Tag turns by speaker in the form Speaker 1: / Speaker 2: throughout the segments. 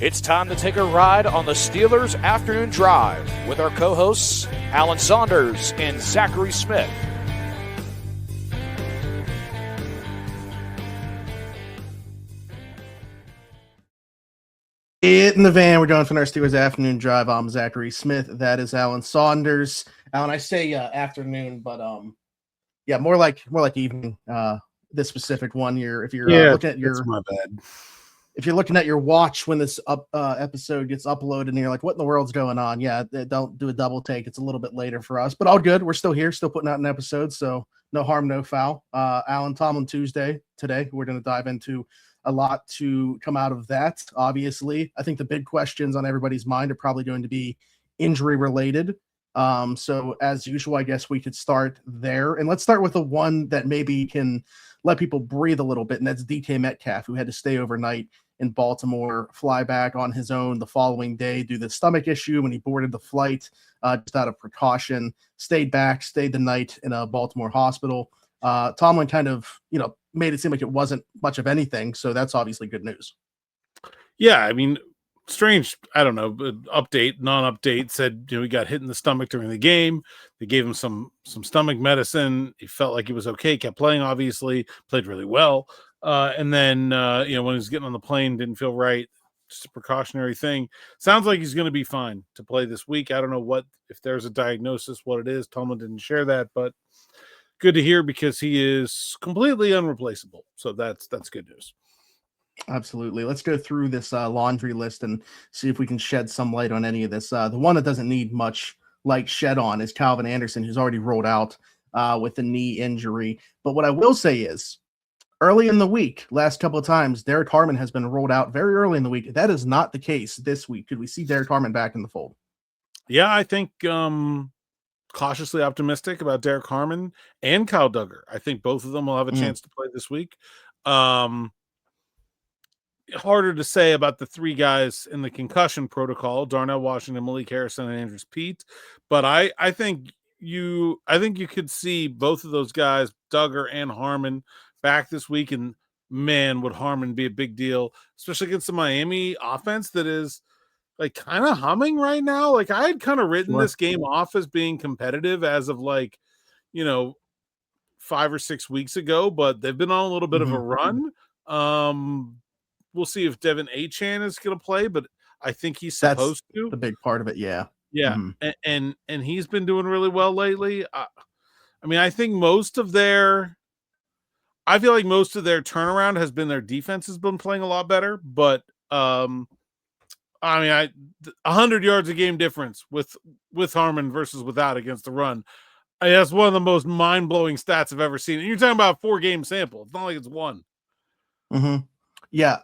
Speaker 1: It's time to take a ride on the Steelers Afternoon Drive with our co-hosts, Alan Saunders and Zachary Smith.
Speaker 2: Get in the van. We're going for our Steelers Afternoon Drive. I'm Zachary Smith. That is Alan Saunders. Alan, I say afternoon, but yeah, more like evening. This specific one, if you're looking at your,
Speaker 3: my bad.
Speaker 2: If you're looking at your watch when this episode gets uploaded and you're like, what in the world's going on? Yeah, don't do a double take. It's a little bit later for us, but all good. We're still here, still putting out an episode, so no harm, no foul. Alan Tomlin Tuesday today. We're going to dive into a lot to come out of that. Obviously, I think the big questions on everybody's mind are probably going to be injury related. So as usual, I guess we could start there, and let's start with the one that maybe can let people breathe a little bit, and that's DK Metcalf, who had to stay overnight in Baltimore, fly back on his own the following day due to the stomach issue when he boarded the flight, just out of precaution, stayed the night in a Baltimore hospital. Tomlin kind of, made it seem like it wasn't much of anything, so that's obviously good news.
Speaker 3: Yeah, I mean, strange, I don't know, update, non-update, said, he got hit in the stomach during the game. They gave him some stomach medicine. He felt like he was okay, kept playing, obviously, played really well. And then, when he was getting on the plane, didn't feel right. Just a precautionary thing. Sounds like he's going to be fine to play this week. I don't know if there's a diagnosis, what it is. Tomlin didn't share that, but good to hear because he is completely unreplaceable. So that's good news.
Speaker 2: Absolutely. Let's go through this laundry list and see if we can shed some light on any of this. The one that doesn't need much light shed on is Calvin Anderson, who's already rolled out with a knee injury. But what I will say is, early in the week, last couple of times, Derek Harmon has been rolled out very early in the week. That is not the case this week. Could we see Derek Harmon back in the fold?
Speaker 3: Yeah, I think cautiously optimistic about Derek Harmon and Kyle Duggar. I think both of them will have a chance to play this week. Harder to say about the three guys in the concussion protocol: Darnell Washington, Malik Harrison, and Andrews Pete. But I think you could see both of those guys, Duggar and Harmon, back this week. And man, would Harmon be a big deal, especially against the Miami offense that is like kind of humming right now. Like I had kind of written this game off as being competitive as of 5 or 6 weeks ago, but they've been on a little bit of a run. We'll see if Devin Achane is going to play, but I think he's supposed to.
Speaker 2: The big part of it, yeah.
Speaker 3: Yeah, and he's been doing really well lately. I mean, I think most of their turnaround has been their defense has been playing a lot better, but I mean, 100 yards a game difference with Harmon versus without against the run. That's one of the most mind-blowing stats I've ever seen. And you're talking about a 4-game sample. It's not like it's one.
Speaker 2: Yeah.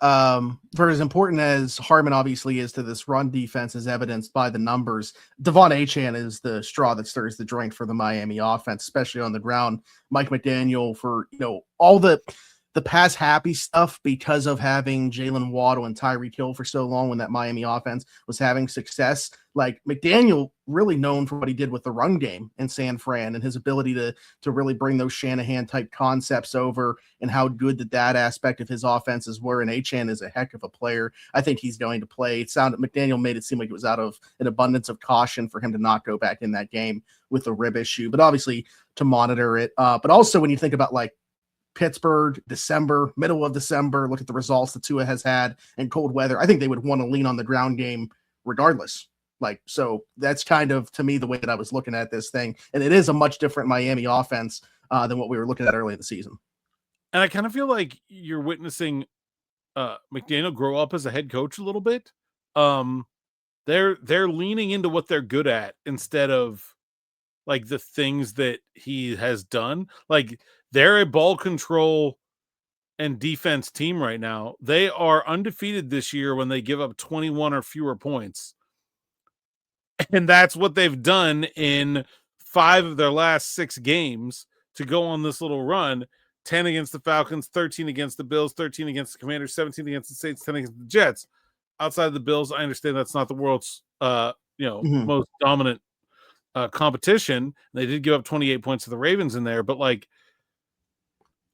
Speaker 2: For as important as Harmon obviously is to this run defense, as evidenced by the numbers, Devon Achane is the straw that stirs the drink for the Miami offense, especially on the ground. Mike McDaniel, for all the pass happy stuff because of having Jalen Waddle and Tyreek Hill for so long when that Miami offense was having success. Like McDaniel really known for what he did with the run game in San Fran and his ability to really bring those Shanahan type concepts over and how good that aspect of his offenses were. And Achane is a heck of a player. I think he's going to play. McDaniel made it seem like it was out of an abundance of caution for him to not go back in that game with the rib issue, but obviously to monitor it. But also when you think about Pittsburgh, middle of December, look at the results that Tua has had in cold weather, I think they would want to lean on the ground game regardless. So that's kind of, to me, the way that I was looking at this thing. And it is a much different Miami offense than what we were looking at early in the season.
Speaker 3: And I kind of feel like you're witnessing McDaniel grow up as a head coach a little bit. They're leaning into what they're good at instead of the things that he has done. They're a ball control and defense team right now. They are undefeated this year when they give up 21 or fewer points. And that's what they've done in 5 of their last 6 games to go on this little run. 10 against the Falcons, 13 against the Bills, 13 against the Commanders, 17 against the Saints, 10 against the Jets. Outside of the Bills, I understand that's not the world's most dominant competition. They did give up 28 points to the Ravens in there, but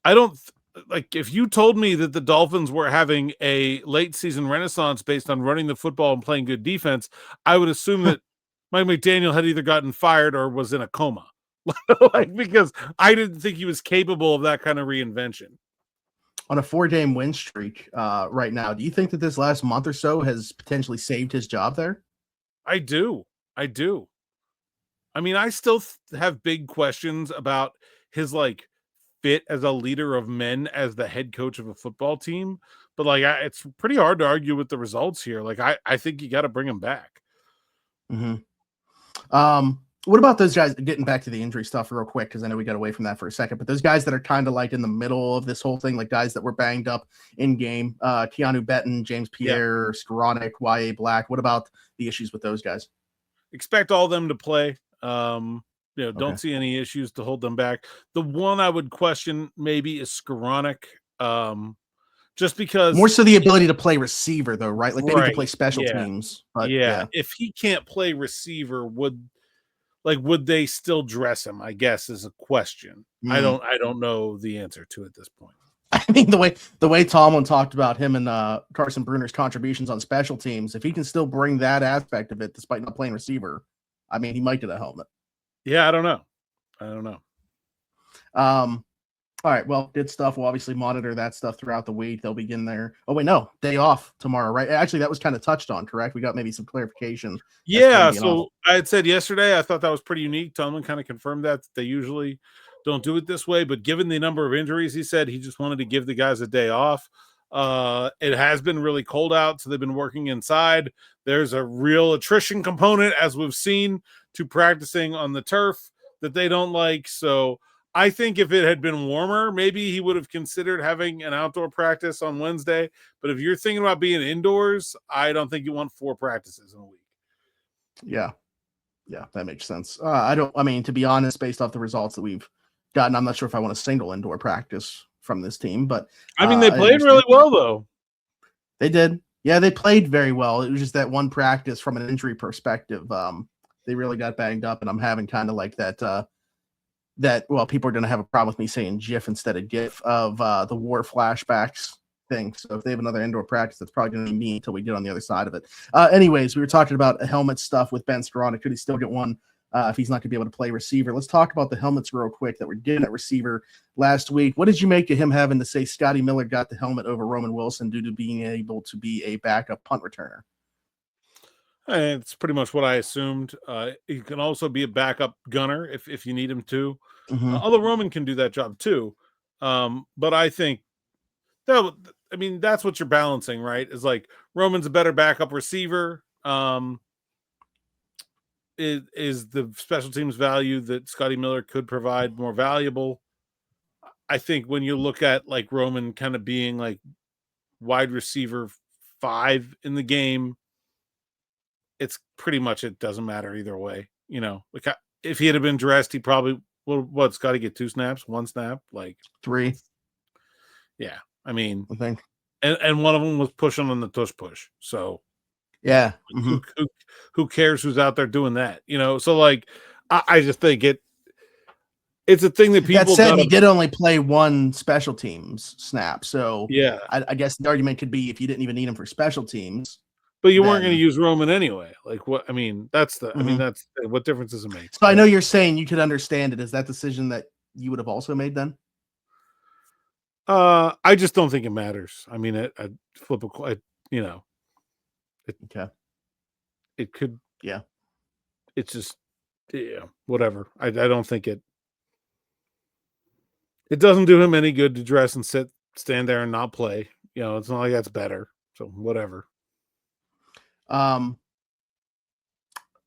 Speaker 3: I don't like if you told me that the Dolphins were having a late season renaissance based on running the football and playing good defense, I would assume that Mike McDaniel had either gotten fired or was in a coma. Like, because I didn't think he was capable of that kind of reinvention.
Speaker 2: On a 4-game win streak right now, do you think that this last month or so has potentially saved his job there?
Speaker 3: I do. I mean, I still have big questions about his like fit as a leader of men as the head coach of a football team, but like it's pretty hard to argue with the results here. Like I think you got to bring him back.
Speaker 2: What about those guys, getting back to the injury stuff real quick, because I know we got away from that for a second, but those guys that are kind of like in the middle of this whole thing, like guys that were banged up in game, Keanu Benton, James Pierre, Skoranek, Y.A. Black. What about the issues with those guys?
Speaker 3: Expect all of them to play. Don't see any issues to hold them back. The one I would question maybe is Skoranek. Just because
Speaker 2: more so the ability to play receiver though, right? Like they need to play special teams. But
Speaker 3: if he can't play receiver, would they still dress him? I guess is a question. I don't know the answer to at this point.
Speaker 2: I mean, the way Tomlin talked about him and Carson Bruner's contributions on special teams, if he can still bring that aspect of it despite not playing receiver, I mean, he might get a helmet.
Speaker 3: Yeah, I don't know.
Speaker 2: All right, well, good stuff. We'll obviously monitor that stuff throughout the week. They'll begin their day off tomorrow, right? Actually, that was kind of touched on, correct? We got maybe some clarification.
Speaker 3: Yeah, so I had said yesterday, I thought that was pretty unique. Tomlin kind of confirmed that they usually don't do it this way, but given the number of injuries, he said he just wanted to give the guys a day off. It has been really cold out, so they've been working inside. There's a real attrition component, as we've seen, to practicing on the turf that they don't like. So I think if it had been warmer, maybe he would have considered having an outdoor practice on Wednesday. But if you're thinking about being indoors, I don't think you want 4 practices in a week.
Speaker 2: Yeah, that makes sense. To be honest, based off the results that we've gotten, I'm not sure if I want a single indoor practice from this team. But
Speaker 3: I mean, they played really well, though.
Speaker 2: They did. Yeah, they played very well. It was just that one practice from an injury perspective. They really got banged up, and I'm having kind of like that people are going to have a problem with me saying GIF instead of GIF of the war flashbacks thing. So if they have another indoor practice, that's probably going to be me until we get on the other side of it. Anyways, we were talking about helmet stuff with Ben Skoranek. Could he still get one if he's not going to be able to play receiver? Let's talk about the helmets real quick that we're getting at receiver last week. What did you make of him having to say Scotty Miller got the helmet over Roman Wilson due to being able to be a backup punt returner?
Speaker 3: It's pretty much what I assumed. He can also be a backup gunner if you need him to. Although Roman can do that job too. But I think that's what you're balancing, right? Is like Roman's a better backup receiver. Is the special teams value that Scotty Miller could provide more valuable? I think when you look at like Roman kind of being like wide receiver 5 in the game, it's pretty much, it doesn't matter either way. Like if he had been dressed, he probably Scotty get 2 snaps, 1 snap, like
Speaker 2: 3.
Speaker 3: Yeah, I mean,
Speaker 2: I think,
Speaker 3: and one of them was pushing on the tush push. So
Speaker 2: yeah,
Speaker 3: who cares who's out there doing that? So like I just think it's a thing that people.
Speaker 2: That said, he did only play 1 special teams snap. So
Speaker 3: yeah,
Speaker 2: I guess the argument could be if you didn't even need him for special teams.
Speaker 3: But you weren't going to use Roman anyway. Like what? I mean, that's what difference does it make?
Speaker 2: So I know you're saying you could understand it. Is that decision that you would have also made then?
Speaker 3: I just don't think it matters. I mean, I flip okay. It could.
Speaker 2: Yeah.
Speaker 3: It's just, whatever. I don't think it doesn't do him any good to dress and stand there and not play. It's not like that's better. So whatever.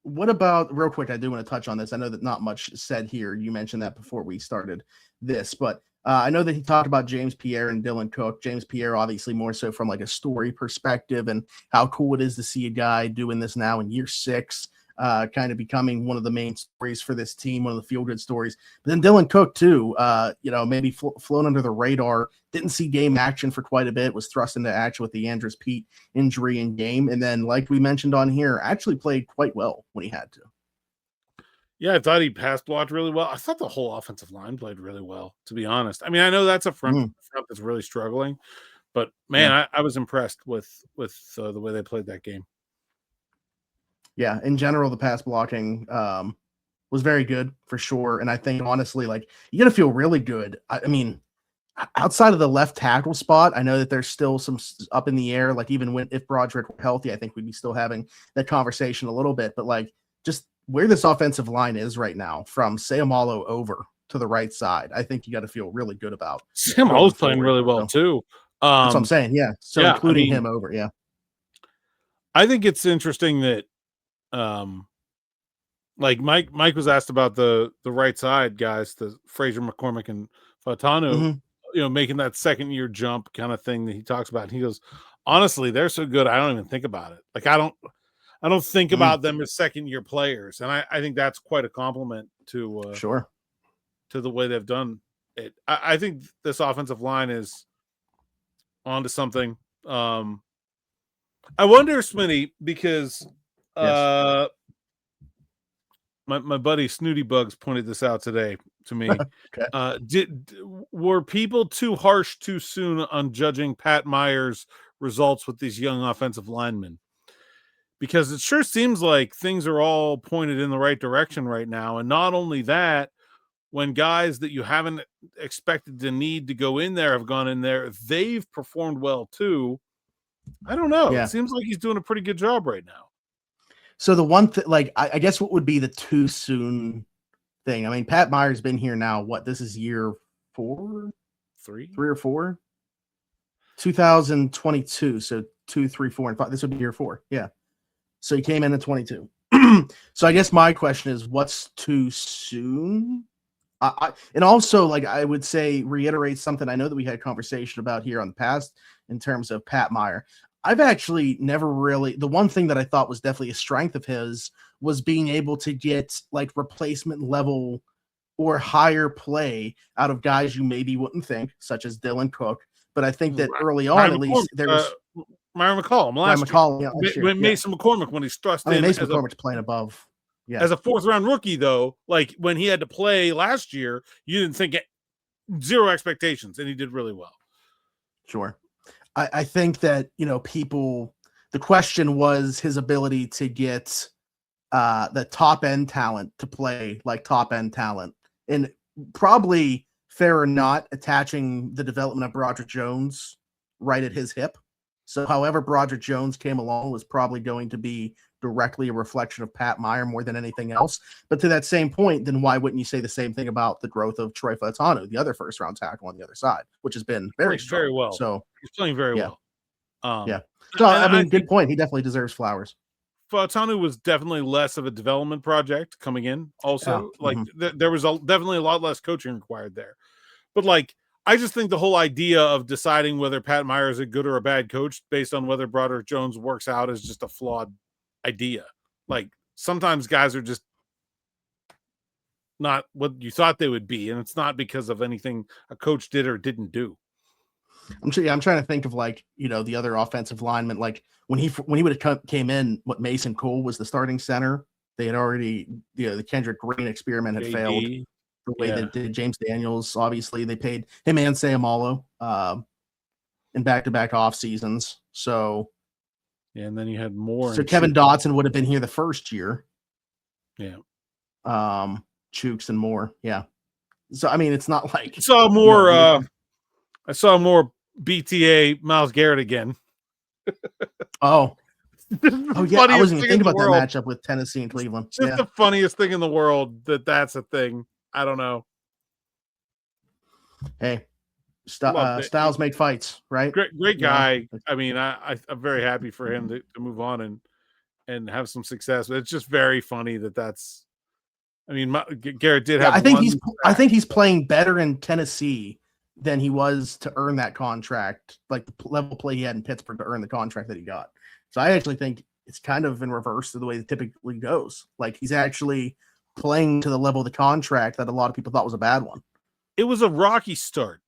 Speaker 2: What about, real quick, I do want to touch on this. I know that not much is said here. You mentioned that before we started this, but I know that he talked about James Pierre and Dylan Cook. James Pierre, obviously more so from like a story perspective and how cool it is to see a guy doing this now in year 6, kind of becoming one of the main stories for this team, one of the feel-good stories. But then Dylan Cook too, maybe flown under the radar, didn't see game action for quite a bit, was thrust into action with the Andrus Peat injury in game. And then, like we mentioned on here, actually played quite well when he had to.
Speaker 3: Yeah, I thought he pass blocked really well. I thought the whole offensive line played really well, to be honest. I mean, I know that's a front that's really struggling, but man, I was impressed with the way they played that game.
Speaker 2: Yeah, in general, the pass blocking was very good for sure. And I think honestly, like you got to feel really good. I mean, outside of the left tackle spot, I know that there's still some up in the air. Like even if Broderick were healthy, I think we'd be still having that conversation a little bit. But like just where this offensive line is right now, from Sayamalo over to the right side, I think you got to feel really good about.
Speaker 3: Sayamalo's playing really well too.
Speaker 2: That's what I'm saying. Yeah. So
Speaker 3: yeah,
Speaker 2: including him over. Yeah.
Speaker 3: I think it's interesting that, like Mike was asked about the right side guys, the Frazier, McCormick, and Fautanu, making that second year jump kind of thing that he talks about. And he goes, honestly, they're so good, I don't even think about it. Like I don't think about them as second year players, and I think that's quite a compliment to to the way they've done it. I think this offensive line is onto something. I wonder, Smitty, because my buddy Snooty Bugs pointed this out today to me.
Speaker 2: Okay.
Speaker 3: Were people too harsh too soon on judging Pat Meyer's results with these young offensive linemen? Because it sure seems like things are all pointed in the right direction right now. And not only that, when guys that you haven't expected to need to go in there have gone in there, they've performed well too. I don't know. It seems like he's doing a pretty good job right now.
Speaker 2: So the one thing, like, I guess what would be the too soon thing? I mean, Pat Meyer's been here now. What, this is year 4? 3 or 4? 2022. So 2, 3, 4, and 5. This would be year 4. Yeah. So he came in at 22. So I guess my question is, what's too soon? And also, like, I would say, reiterate something I know that we had a conversation about here on the past in terms of Pat Meyer. I've actually never really, the one thing that I thought was definitely a strength of his was being able to get like replacement level or higher play out of guys you maybe wouldn't think, such as Dylan Cook. But I think that early on, at least, there was
Speaker 3: Myron McCollum last year. Mason McCormick when he's thrust in.
Speaker 2: Mason McCormick's playing above. Yeah.
Speaker 3: As a 4th round rookie, though, like when he had to play last year, you didn't think zero expectations, and he did really well.
Speaker 2: Sure. I think that, the question was his ability to get the top end talent to play like top end talent, and probably fair or not attaching the development of Broderick Jones right at his hip. So however Broderick Jones came along was probably going to be directly a reflection of Pat Meyer more than anything else. But to that same point, then why wouldn't you say the same thing about the growth of Troy Fautanu, the other 1st round tackle on the other side, which has been very
Speaker 3: well.
Speaker 2: So
Speaker 3: he's playing very well.
Speaker 2: So I mean, good point. He definitely deserves flowers.
Speaker 3: Fautanu was definitely less of a development project coming in. Also, there was definitely a lot less coaching required there. But like, I just think the whole idea of deciding whether Pat Meyer is a good or a bad coach based on whether Broderick Jones works out is just a flawed idea. Like sometimes guys are just not what you thought they would be, and it's not because of anything a coach did or didn't do.
Speaker 2: I'm trying to think of the other offensive linemen. Like when he would have came in, what Mason Cole was the starting center. They had already, the Kendrick Green experiment had failed. The way they did James Daniels, obviously they paid him and Sayamalo in back-to-back off seasons. So,
Speaker 3: and then you had more.
Speaker 2: So Kevin Dotson would have been here the first year.
Speaker 3: Yeah.
Speaker 2: Chooks and Moore. Yeah. So I mean, it's not like
Speaker 3: I saw more BTA Myles Garrett again.
Speaker 2: Oh yeah, I wasn't even thinking about that matchup with Tennessee and Cleveland.
Speaker 3: It's just the funniest thing in the world that's a thing. I don't know.
Speaker 2: Hey, styles make fights, right?
Speaker 3: Great guy. Yeah. I mean, I'm very happy for him to move on and have some success. But it's just very funny that's. I mean, Garrett did have.
Speaker 2: I think he's playing better in Tennessee than he was to earn that contract, like the level play he had in Pittsburgh to earn the contract that he got. So I actually think it's kind of in reverse to the way it typically goes. Like he's actually playing to the level of the contract that a lot of people thought was a bad one.
Speaker 3: It was a rocky start.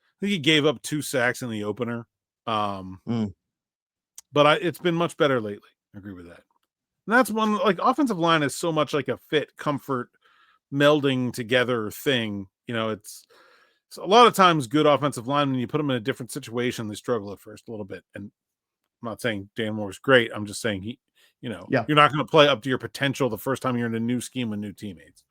Speaker 3: I think he gave up 2 sacks in the opener. But it's been much better lately. I agree with that. And that's one, like, offensive line is so much like a fit, comfort, melding together thing. It's a lot of times good offensive line, when you put them in a different situation, they struggle at first a little bit. And I'm not saying Dan Moore's great. I'm just saying
Speaker 2: Yeah.
Speaker 3: you're not going to play up to your potential the first time you're in a new scheme with new teammates.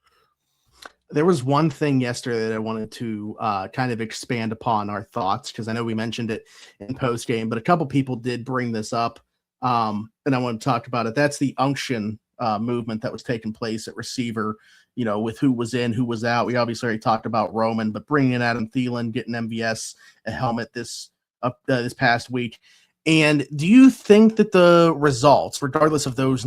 Speaker 2: There was one thing yesterday that I wanted to kind of expand upon our thoughts, because I know we mentioned it in post game, but a couple people did bring this up, and I want to talk about it. That's the unction movement that was taking place at receiver, with who was in, who was out. We obviously already talked about Roman, but bringing in Adam Thielen, getting MVS a helmet this past week. And do you think that the results, regardless of those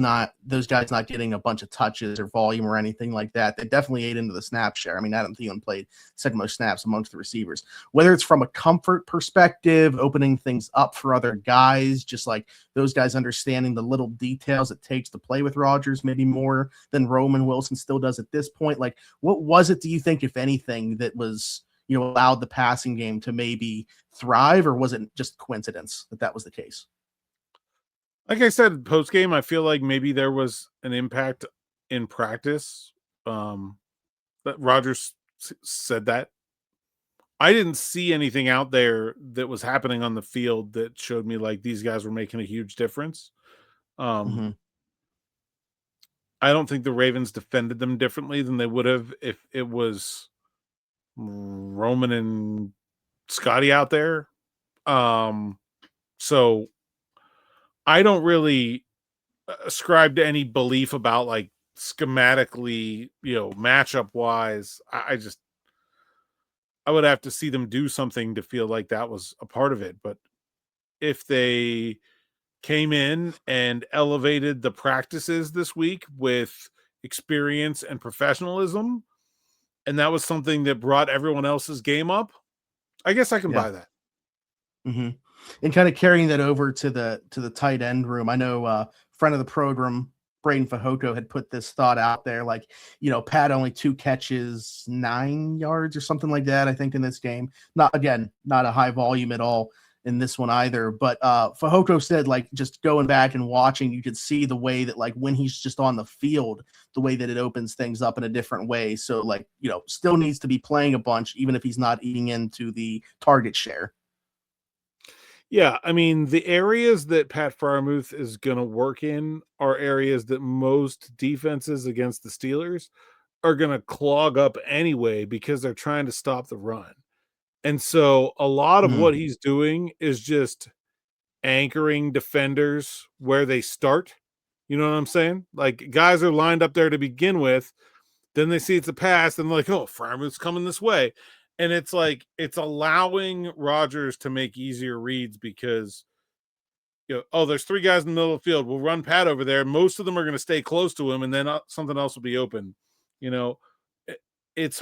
Speaker 2: guys not getting a bunch of touches or volume or anything like that, they definitely ate into the snap share? I mean, Adam Thielen played second most snaps amongst the receivers. Whether it's from a comfort perspective, opening things up for other guys, just like those guys understanding the little details it takes to play with Rodgers, maybe more than Roman Wilson still does at this point. Like, what was it, do you think, if anything, that was allowed the passing game to maybe thrive, or was it just coincidence that was the case?
Speaker 3: Like I said, post game, I feel like maybe there was an impact in practice. That Rodgers said that. I didn't see anything out there that was happening on the field that showed me like these guys were making a huge difference. I don't think the Ravens defended them differently than they would have if it was Roman and Scotty out there. So I don't really ascribe to any belief about like schematically, matchup wise. I would have to see them do something to feel like that was a part of it. But if they came in and elevated the practices this week with experience and professionalism, and that was something that brought everyone else's game up, I guess I can buy that.
Speaker 2: Mm-hmm. And kind of carrying that over to the tight end room. I know friend of the program, Braden Fajoko, had put this thought out there, like, Pat only 2 catches, 9 yards or something like that, I think, in this game. Not a high volume at all in this one either. But Fajoko said, like, just going back and watching, you could see the way that, like, when he's just on the field, the way that it opens things up in a different way. So, like, still needs to be playing a bunch, even if he's not eating into the target share.
Speaker 3: Yeah, I mean, the areas that Pat Freiermuth is going to work in are areas that most defenses against the Steelers are going to clog up anyway, because they're trying to stop the run. And so a lot of what he's doing is just anchoring defenders where they start. You know what I'm saying? Like, guys are lined up there to begin with, then they see it's a pass, and they're like, oh, Freiermuth's coming this way. And it's like, it's allowing Rodgers to make easier reads because, there's 3 guys in the middle of the field. We'll run Pat over there. Most of them are going to stay close to him, and then something else will be open. It's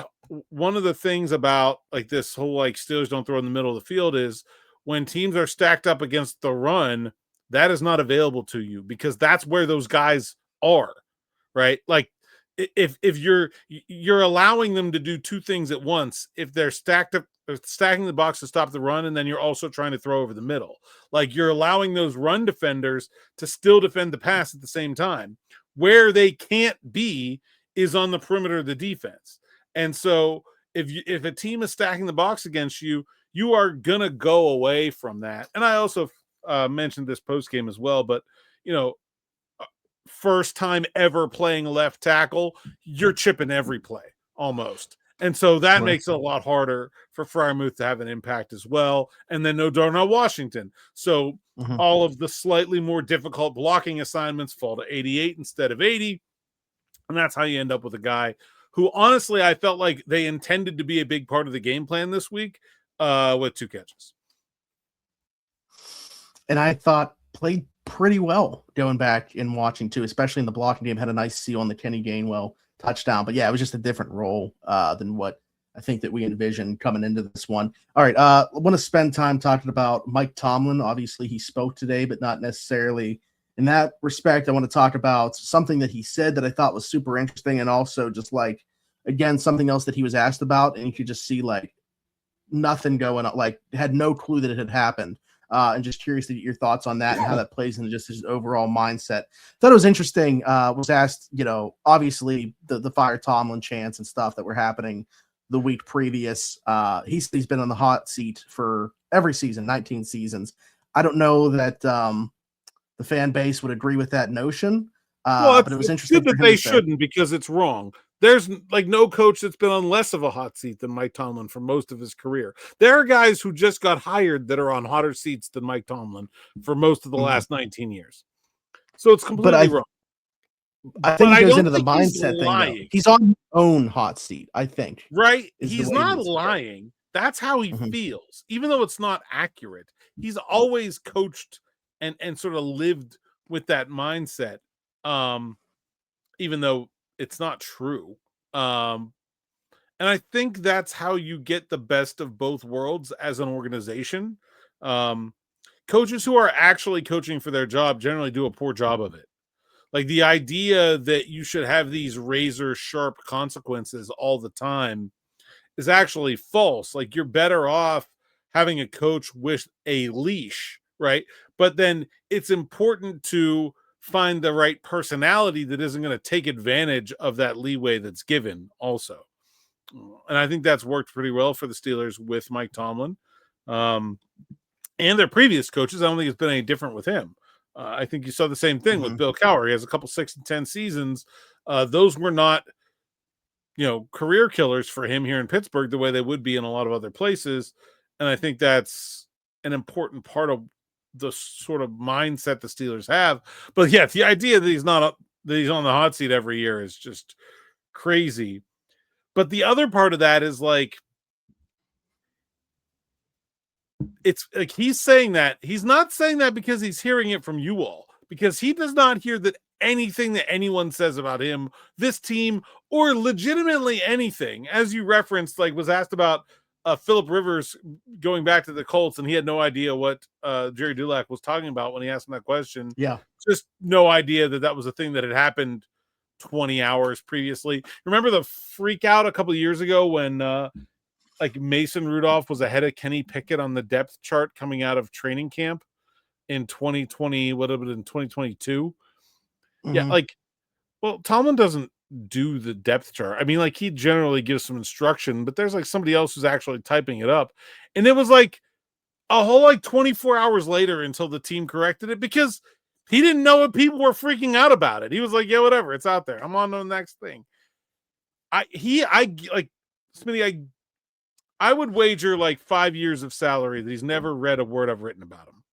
Speaker 3: one of the things about like this whole like Steelers don't throw in the middle of the field is when teams are stacked up against the run, that is not available to you because that's where those guys are, right? Like, if you're allowing them to do 2 things at once, if they're stacking the box to stop the run, and then you're also trying to throw over the middle, like you're allowing those run defenders to still defend the pass at the same time. Where they can't be is on the perimeter of the defense. And so if a team is stacking the box against you, you are gonna go away from that. And I also mentioned this post game as well, but first time ever playing left tackle, you're chipping every play almost. And so that makes it a lot harder for Freiermuth to have an impact as well. And then no Darnell Washington. So all of the slightly more difficult blocking assignments fall to 88 instead of 80. And that's how you end up with a guy who, honestly, I felt like they intended to be a big part of the game plan this week with 2 catches.
Speaker 2: And I thought played pretty well going back and watching too, especially in the blocking game. Had a nice seal on the Kenny Gainwell touchdown, but yeah, it was just a different role than what I think that we envisioned coming into this one. All right, I want to spend time talking about Mike Tomlin. Obviously, he spoke today, but not necessarily in that respect. I want to talk about something that he said that I thought was super interesting, and also just like, again, something else that he was asked about, and you could just see like nothing going on, like had no clue that it had happened. And just curious to get your thoughts on that and how that plays into just his overall mindset. Thought it was interesting. Was asked, obviously the fire Tomlin chants and stuff that were happening the week previous. He's been on the hot seat for every season, 19 seasons. I don't know that the fan base would agree with that notion. But it was interesting
Speaker 3: that they shouldn't, because it's wrong. There's no coach that's been on less of a hot seat than Mike Tomlin for most of his career. There are guys who just got hired that are on hotter seats than Mike Tomlin for most of the last 19 years. So it's completely wrong.
Speaker 2: I think it goes into the mindset thing, though. He's on his own hot seat, I think.
Speaker 3: Right? He's not lying. That's how he feels. Even though it's not accurate, he's always coached and sort of lived with that mindset. Even though it's not true. And I think that's how you get the best of both worlds as an organization. Coaches who are actually coaching for their job generally do a poor job of it. Like, the idea that you should have these razor sharp consequences all the time is actually false. Like, you're better off having a coach with a leash, right? But then it's important to find the right personality that isn't going to take advantage of that leeway that's given also. And I think that's worked pretty well for the Steelers with Mike Tomlin. And their previous coaches, I don't think it's been any different with him. I think you saw the same thing with Bill Cowher. He has a couple 6 and 10 seasons. Those were not, career killers for him here in Pittsburgh the way they would be in a lot of other places. And I think that's an important part of the sort of mindset the Steelers have. But yeah, the idea that he's on the hot seat every year is just crazy. But the other part of that is like, it's like he's saying that. He's not saying that because he's hearing it from you all, because he does not hear that anything that anyone says about him, this team, or legitimately anything, as you referenced, like was asked about Phillip Rivers going back to the Colts, and he had no idea what Jerry Dulac was talking about when he asked him that question.
Speaker 2: Yeah.
Speaker 3: Just no idea that was a thing that had happened 20 hours previously. Remember the freak out a couple of years ago when Mason Rudolph was ahead of Kenny Pickett on the depth chart coming out of training camp in 2020, what have it been, 2022? Yeah, Tomlin doesn't do the depth chart. I mean, he generally gives some instruction, but there's somebody else who's actually typing it up. And it was a whole 24 hours later until the team corrected it, because he didn't know what people were freaking out about it. He was like, yeah, whatever, it's out there. I'm on to the next thing. Smitty, I would wager 5 years of salary that he's never read a word I've written about him.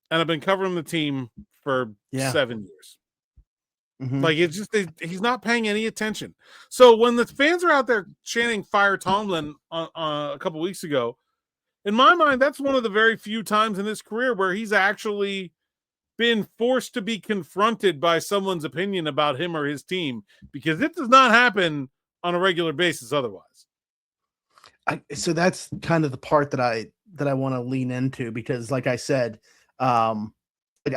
Speaker 3: And I've been covering the team for 7 years. It's just he's not paying any attention. So when the fans are out there chanting "Fire Tomlin" on a couple weeks ago, in my mind, that's one of the very few times in his career where he's actually been forced to be confronted by someone's opinion about him or his team, because it does not happen on a regular basis otherwise.
Speaker 2: So that's kind of the part that I want to lean into, because like I said,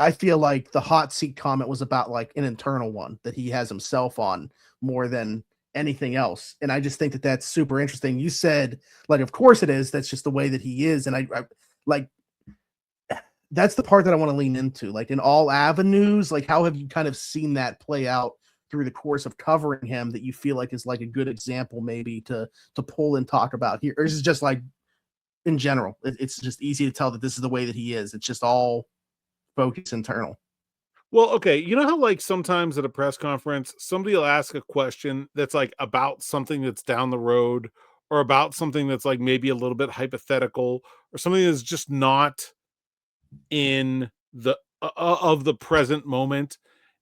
Speaker 2: I feel like the hot seat comment was about an internal one that he has himself on more than anything else. And I just think that that's super interesting. You said, of course it is. That's just the way that he is. And I that's the part that I want to lean into. In all avenues, how have you kind of seen that play out through the course of covering him, that you feel is a good example maybe to pull and talk about here? Or is it just in general, it's just easy to tell that this is the way that he is? It's just all focus internal.
Speaker 3: Well, okay. You know how sometimes at a press conference, somebody will ask a question that's about something that's down the road, or about something that's maybe a little bit hypothetical, or something that's just not in the of the present moment,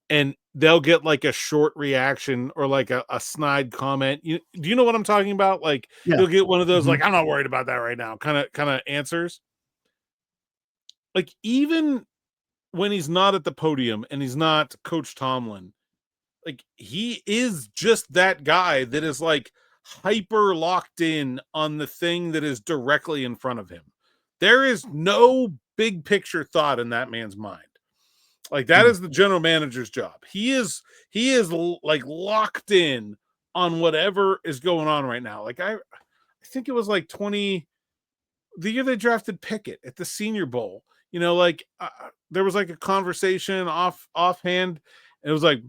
Speaker 3: and they'll get a short reaction or a snide comment. Do you know what I'm talking about? You'll get one of those I'm not worried about that right now kind of answers. Even when he's not at the podium and he's not Coach Tomlin, he is just that guy that is hyper locked in on the thing that is directly in front of him. There is no big picture thought in that man's mind. That is the general manager's job. He is locked in on whatever is going on right now. I think it was the year they drafted Pickett at the Senior Bowl, like there was like a conversation offhand. And it was like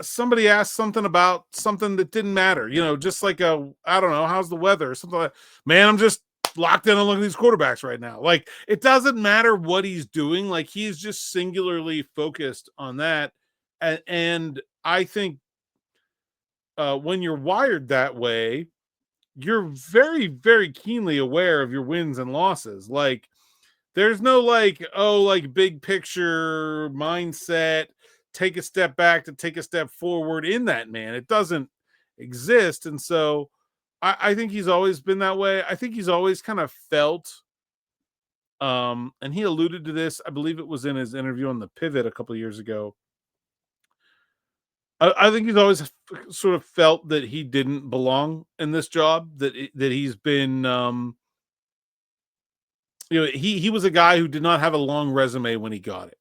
Speaker 3: somebody asked something about something that didn't matter, just like I don't know, how's the weather or something like, man, I'm just locked in on looking at these quarterbacks right now. Like, it doesn't matter what he's doing. Like, he's just singularly focused on that. And I think when you're wired that way, you're very, very keenly aware of your wins and losses. Like, there's no big picture mindset, take a step back to take a step forward in that man. It doesn't exist. And so I think he's always been that way. I think he's always kind of felt, and he alluded to this, I believe it was in his interview on the Pivot a couple of years ago. I think he's always sort of felt that he didn't belong in this job, that he's been, he was a guy who did not have a long resume when he got it.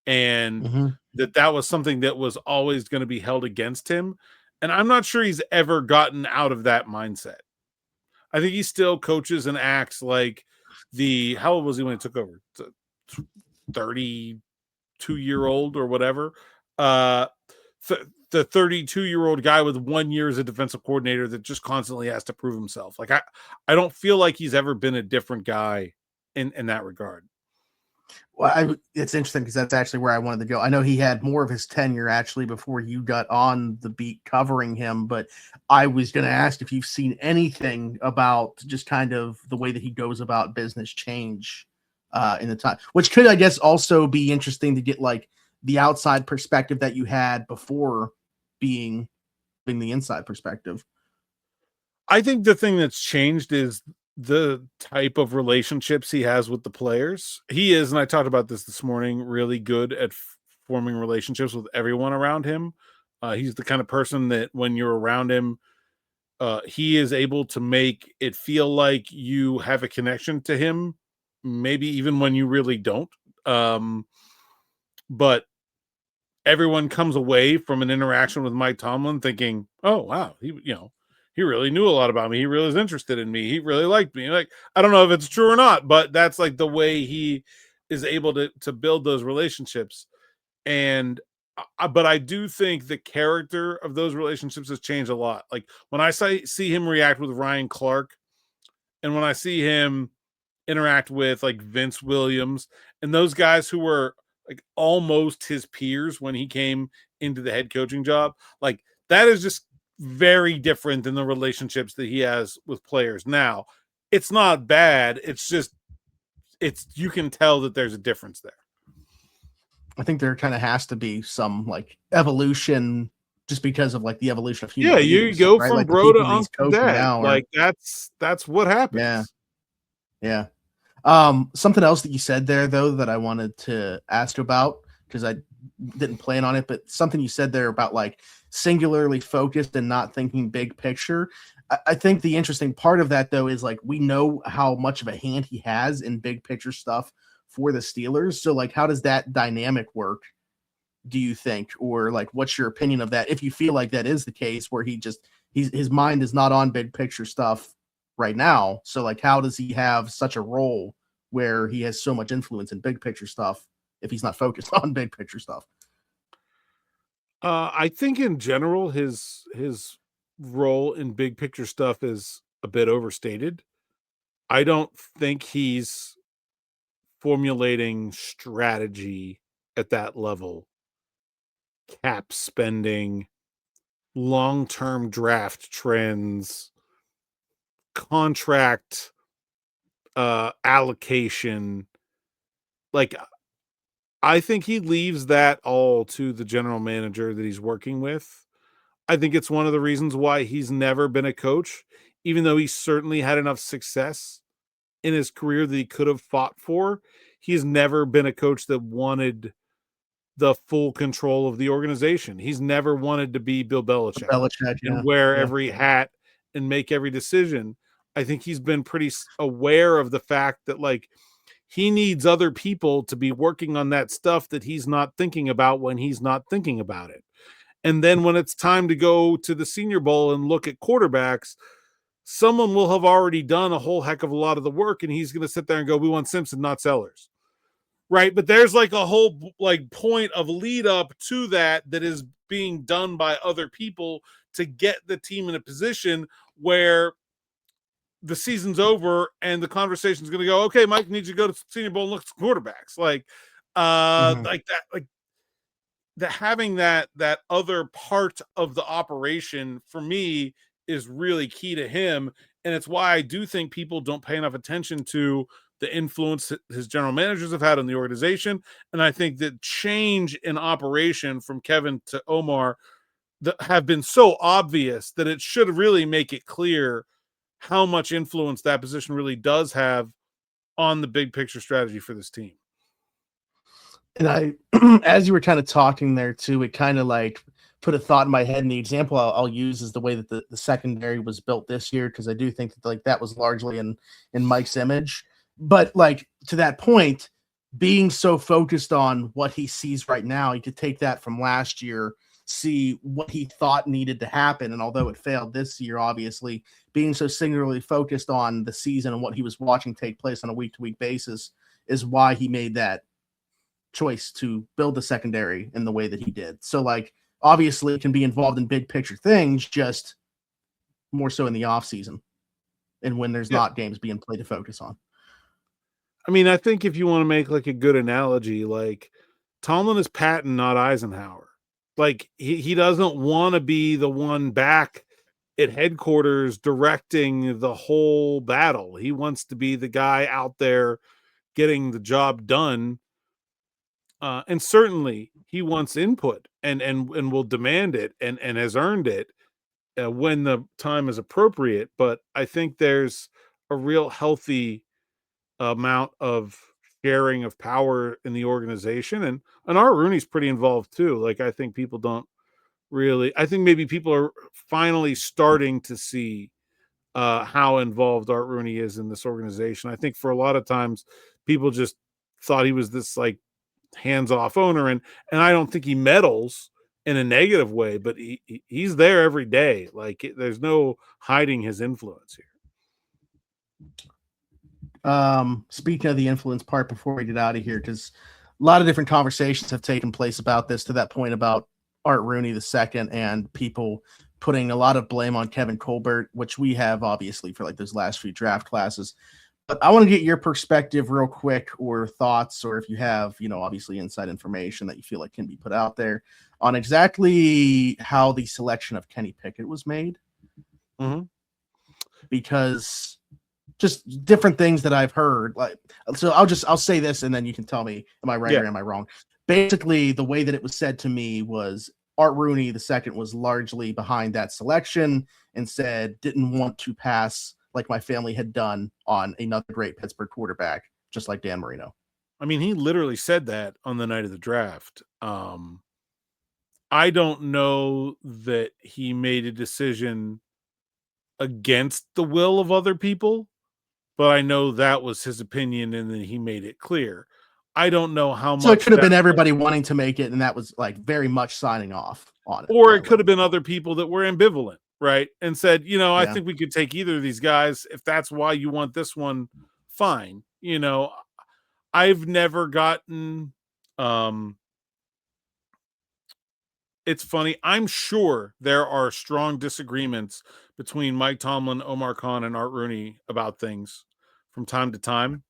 Speaker 3: And that was something that was always going to be held against him. And I'm not sure he's ever gotten out of that mindset. I think he still coaches and acts like how old was he when he took over? 32-year-old or whatever. The 32-year-old guy with 1 year as a defensive coordinator that just constantly has to prove himself. Like, I don't feel like he's ever been a different guy in that regard.
Speaker 2: Well, it's interesting because that's actually where I wanted to go. I know he had more of his tenure actually before you got on the beat covering him, but I was going to ask if you've seen anything about just kind of the way that he goes about business change in the time, which could, I guess, also be interesting to get like the outside perspective that you had before being the inside perspective.
Speaker 3: I think the thing that's changed is the type of relationships he has with the players. He is, and I talked about this morning, really good at forming relationships with everyone around him. He's the kind of person that when you're around him, he is able to make it feel like you have a connection to him, maybe even when you really don't. But everyone comes away from an interaction with Mike Tomlin thinking, oh, wow, he really knew a lot about me. He really was interested in me. He really liked me. Like, I don't know if it's true or not, but that's like the way he is able to build those relationships. And, but I do think the character of those relationships has changed a lot. Like, when I see him react with Ryan Clark, and when I see him interact with like Vince Williams and those guys who were like almost his peers when he came into the head coaching job, like, that is just very different than the relationships that he has with players now. It's not bad. It's just, you can tell that there's a difference there.
Speaker 2: I think there kind of has to be some like evolution just because of like the evolution of human
Speaker 3: beings, you go right? From like bro to uncle dad. Like, that's what happens.
Speaker 2: Yeah. Something else that you said there though that I wanted to ask about, because I didn't plan on it, but something you said there about like singularly focused and not thinking big picture. I think the interesting part of that though is like, we know how much of a hand he has in big picture stuff for the Steelers. So like, how does that dynamic work, do you think? Or like, what's your opinion of that? If you feel like that is the case where his mind is not on big picture stuff right now. So like, how does he have such a role where he has so much influence in big picture stuff if he's not focused on big picture stuff?
Speaker 3: I think in general, his role in big picture stuff is a bit overstated. I don't think he's formulating strategy at that level. Cap spending, long-term draft trends, contract allocation. Like, I think he leaves that all to the general manager that he's working with. I think it's one of the reasons why he's never been a coach, even though he certainly had enough success in his career that he could have fought for. He's never been a coach that wanted the full control of the organization. He's never wanted to be Bill Belichick and wear every hat and make every decision. I think he's been pretty aware of the fact that like, he needs other people to be working on that stuff that he's not thinking about when he's not thinking about it. And then when it's time to go to the Senior Bowl and look at quarterbacks, someone will have already done a whole heck of a lot of the work, and he's going to sit there and go, we want Simpson, not Sellers. Right. But there's like a whole like point of lead up to that is being done by other people to get the team in a position where the season's over and the conversation is going to go, okay, Mike needs to go to Senior Bowl and look at quarterbacks. Like that having that other part of the operation for me is really key to him. And it's why I do think people don't pay enough attention to the influence his general managers have had on the organization. And I think that change in operation from Kevin to Omar that have been so obvious that it should really make it clear how much influence that position really does have on the big picture strategy for this team.
Speaker 2: And I, as you were kind of talking there too, it kind of like put a thought in my head. And the example I'll use is the way that the secondary was built this year, because I do think that like that was largely in Mike's image. But like to that point, being so focused on what he sees right now, he could take that from last year, see what he thought needed to happen. And although it failed this year, obviously, being so singularly focused on the season and what he was watching take place on a week-to-week basis is why he made that choice to build the secondary in the way that he did. So like, obviously it can be involved in big picture things, just more so in the off season and when there's not games being played to focus on.
Speaker 3: I mean, I think if you want to make like a good analogy, like Tomlin is Patton, not Eisenhower. Like he doesn't want to be the one back at headquarters directing the whole battle. He wants to be the guy out there getting the job done. And certainly he wants input and will demand it and has earned it when the time is appropriate. But I think there's a real healthy amount of sharing of power in the organization, and Art Rooney's pretty involved too. Like I think people don't really, I think maybe people are finally starting to see how involved Art Rooney is in this organization. I think for a lot of times people just thought he was this like hands-off owner, and I don't think he meddles in a negative way, but he's there every day. Like there's no hiding his influence here.
Speaker 2: Speaking of the influence part, before we get out of here, because a lot of different conversations have taken place about this, to that point about Art Rooney II and people putting a lot of blame on Kevin Colbert, which we have obviously for like those last few draft classes. But I want to get your perspective real quick, or thoughts, or if you have, obviously inside information that you feel like can be put out there on exactly how the selection of Kenny Pickett was made.
Speaker 3: Mm-hmm.
Speaker 2: Because just different things that I've heard. Like, so I'll say this and then you can tell me, am I right or am I wrong? Basically, the way that it was said to me was Art Rooney II was largely behind that selection and said, didn't want to pass like my family had done on another great Pittsburgh quarterback, just like Dan Marino.
Speaker 3: I mean, he literally said that on the night of the draft. I don't know that he made a decision against the will of other people, but I know that was his opinion and then he made it clear. I don't know how much.
Speaker 2: So it could have been everybody wanting to make it, and that was like very much signing off on it.
Speaker 3: Or it could have been other people that were ambivalent, right? And said, I think we could take either of these guys. If that's why you want this one, fine. I've never gotten it's funny. I'm sure there are strong disagreements between Mike Tomlin, Omar Khan, and Art Rooney about things from time to time.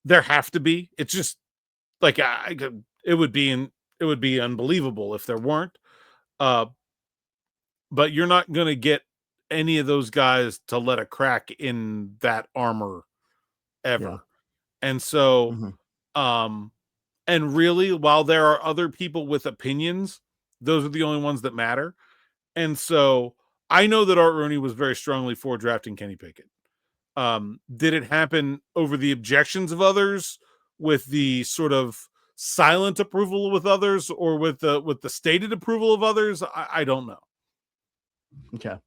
Speaker 3: There have to be. It's just like it would be unbelievable if there weren't. But you're not going to get any of those guys to let a crack in that armor ever. Yeah. And so, and really, while there are other people with opinions, those are the only ones that matter. And so I know that Art Rooney was very strongly for drafting Kenny Pickett. Did it happen over the objections of others, with the sort of silent approval with others, or with the stated approval of others? I don't know.
Speaker 2: Okay.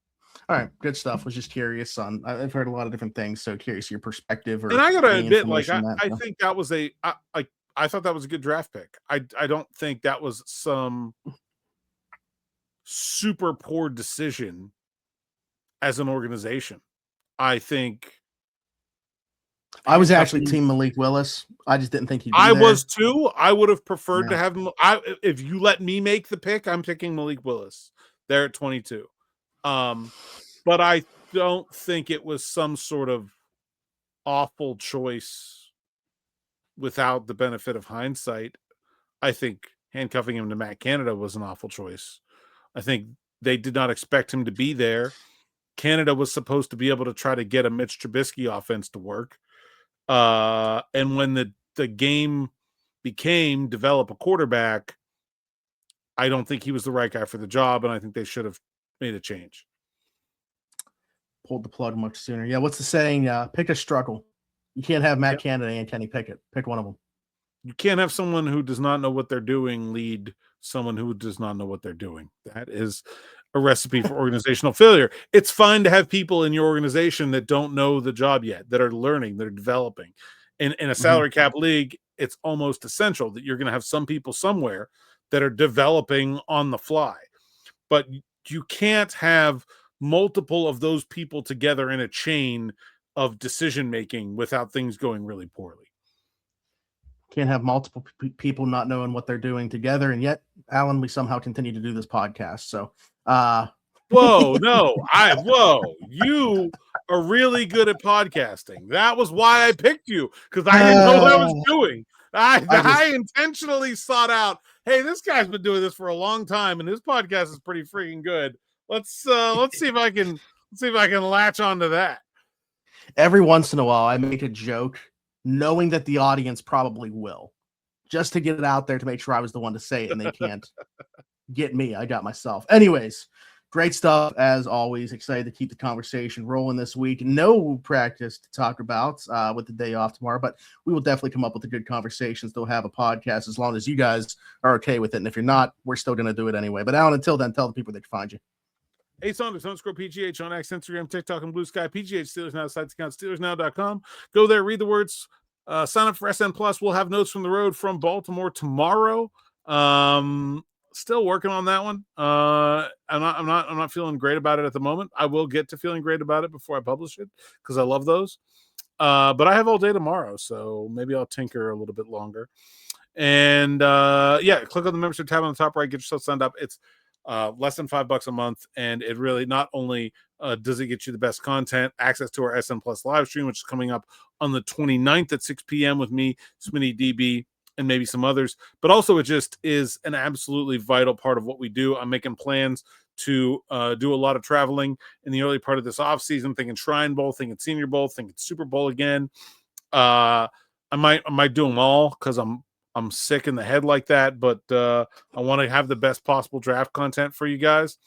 Speaker 2: All right. Good stuff. Was just curious on, I've heard a lot of different things. So curious your perspective.
Speaker 3: And I got to admit, like, I think that was I thought that was a good draft pick. I don't think that was some super poor decision. as an organization. I think
Speaker 2: I was actually team Malik Willis. I just didn't think he'd be
Speaker 3: I
Speaker 2: there.
Speaker 3: was too. I would have preferred to have him. If you let me make the pick, I'm picking Malik Willis there at 22. But I don't think it was some sort of awful choice without the benefit of hindsight. I think handcuffing him to Matt Canada was an awful choice. I think they did not expect him to be there. Canada was supposed to be able to try to get a Mitch Trubisky offense to work. And when the game became develop a quarterback, I don't think he was the right guy for the job, and I think they should have made a change.
Speaker 2: Pulled the plug much sooner. Yeah, what's the saying? Pick a struggle. You can't have Matt Canada and Kenny Pickett. Pick one of them.
Speaker 3: You can't have someone who does not know what they're doing lead someone who does not know what they're doing. That is a recipe for organizational failure. It's fine to have people in your organization that don't know the job yet, that are learning, that are developing. In a salary cap league, it's almost essential that you're going to have some people somewhere that are developing on the fly. But you can't have multiple of those people together in a chain of decision-making without things going really poorly.
Speaker 2: Can't have multiple people not knowing what they're doing together. And yet, Alan, we somehow continue to do this podcast. So, you are really good at podcasting. That was why I picked you, because I didn't know what I was doing. I intentionally sought out, hey, this guy's been doing this for a long time, and his podcast is pretty freaking good. Let's see if I can latch onto that. Every once in a while, I make a joke, knowing that the audience probably will, just to get it out there to make sure I was the one to say it, and they can't get me. I got myself. Anyways, great stuff as always. Excited to keep the conversation rolling this week. No practice to talk about with the day off tomorrow, but we will definitely come up with a good conversation. Still have a podcast as long as you guys are okay with it. And if you're not, we're still going to do it anyway. But Alan, until then, tell the people they can find you.
Speaker 3: Hey, Saunders, _PGH on X, Instagram, TikTok, and Blue Sky. PGH Steelers Now site's account, SteelersNow.com. Go there, read the words, sign up for SN Plus. We'll have notes from the road from Baltimore tomorrow. Still working on that one. I'm not feeling great about it at the moment. I will get to feeling great about it before I publish it because I love those. But I have all day tomorrow, so maybe I'll tinker a little bit longer. And click on the membership tab on the top right, get yourself signed up. It's less than $5 a month, and it really not only does it get you the best content, access to our SN Plus live stream, which is coming up on the 29th at 6 p.m. with me, Smitty DB, and maybe some others, but also it just is an absolutely vital part of what we do. I'm making plans to do a lot of traveling in the early part of this offseason, thinking Shrine Bowl, thinking Senior Bowl, thinking Super Bowl again. I might do them all because I'm sick in the head like that, but I want to have the best possible draft content for you guys.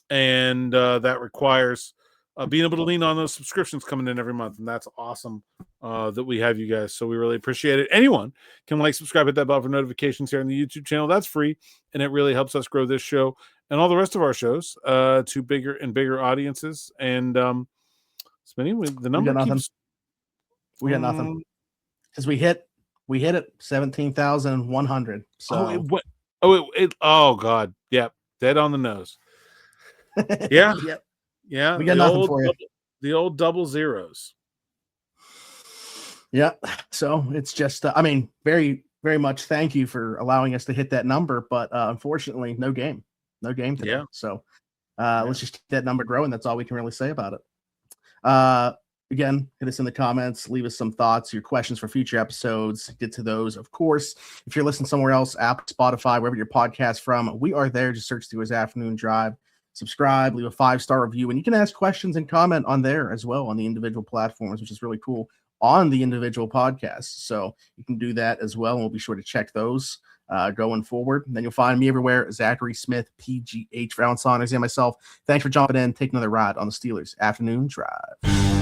Speaker 3: And that requires being able to lean on those subscriptions coming in every month. And that's awesome that we have you guys. So we really appreciate it. Anyone can subscribe, hit that bell for notifications here on the YouTube channel. That's free. And it really helps us grow this show and all the rest of our shows to bigger and bigger audiences. And Smitty, the number keeps...
Speaker 2: We got nothing. Because we hit it 17,100. So
Speaker 3: oh God. Yep. Dead on the nose. Yeah.
Speaker 2: Yep.
Speaker 3: Yeah.
Speaker 2: We got nothing for you.
Speaker 3: The old double zeros.
Speaker 2: Yeah. So it's just very, very much thank you for allowing us to hit that number, but unfortunately no game today.
Speaker 3: Yeah.
Speaker 2: So let's just keep that number growing. That's all we can really say about it. Again, hit us in the comments, leave us some thoughts, your questions for future episodes. Get to those, of course. If you're listening somewhere else, Apple, Spotify, wherever your podcast from, we are there. Just search Steelers Afternoon Drive. Subscribe, leave a 5-star review, and you can ask questions and comment on there as well on the individual platforms, which is really cool on the individual podcasts. So you can do that as well, and we'll be sure to check those going forward. And then you'll find me everywhere, Zachary Smith, PGH, for Alan Saunders and myself. Thanks for jumping in. Take another ride on the Steelers Afternoon Drive.